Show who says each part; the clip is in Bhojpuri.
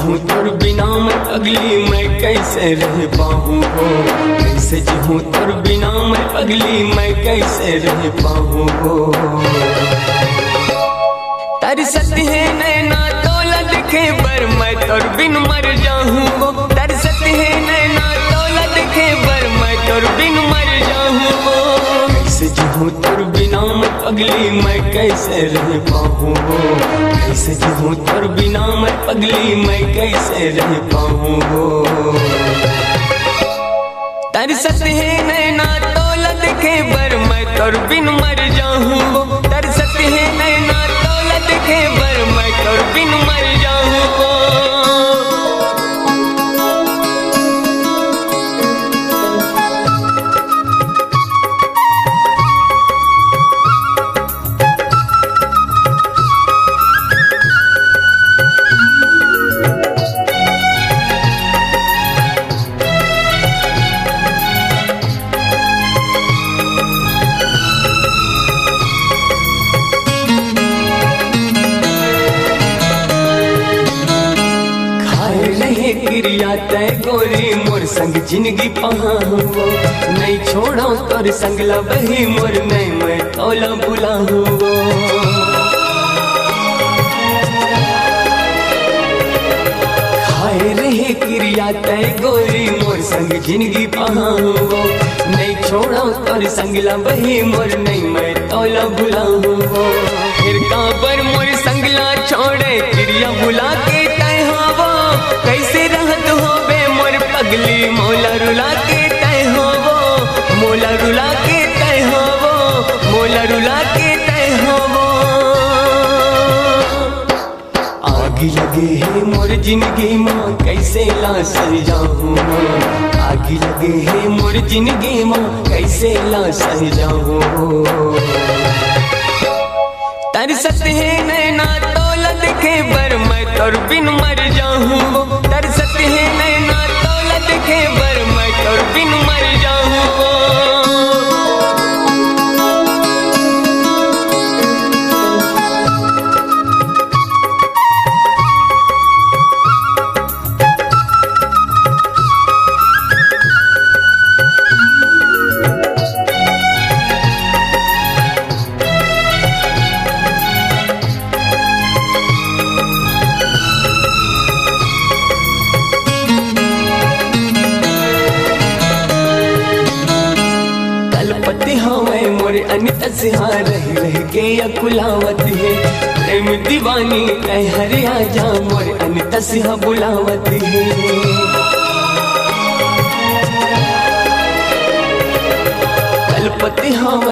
Speaker 1: जीऊँ तोर बिना मैं पगली मैं कैसे रह पाऊँ हो, कैसे जीऊँ तोर बिना मैं पगली मैं कैसे रह पाऊँ हो। तरसत है नैना तोला दिखे बर मैं तोर बिन मर जाऊँ हो, तरसत है नैना तोला दिखे बर मैं तोर बिन मर जाऊँ हो। कैसे जीऊँ तोर बिना मैं पगली मैं कैसे रह पाऊँ हो, कैसे जीऊँ तोर बिना मैं पगली मैं कैसे रह पाऊँ हो। तरसत है नैना तोला दिखे बर मैं तोर बिन मर जाऊँ हो, तरसत है नैना तोला दिखे बर मैं तोर बिन मर जाऊँ हो। क्रिया तय गोरी मोर संग जिंदगी पहाओ, नहीं छोड़ो तोर संगला बही मोर नहीं मैं तोला बुलाऊं। खाए रहे क्रिया तय गोरी मोर संग जिंदगी पहाओ, नहीं छोड़ो तोर संगला बही मोर नहीं मैं तोला बुलाऊं। फिर काबर मोर संगला छोड़े क्रिया बुला के तय हो, कैसे रहत हो बे मोर पगली मोला रुला के तय हो, मोला रुला के तय हो, मोला रुला के तय हो। आग लगे है मोर जिंदगी माँ कैसे ला सह जाऊँ, आग लगे है मोर जिंदगी माँ कैसे ला सह जाऊँ। तरसत है नैना तोला दिखे बर मैं तोर बिन मर जाऊँ, तरसत है नैना तोला दिखे बर मैं तोर बिन मर जाऊँ। पति हवे मोरे अनित सिहा रह रह के अकुलावत है, प्रेम दीवानी ऐ हरे आजा मोरे अनित सिहा बुलावत है। कलपति हवे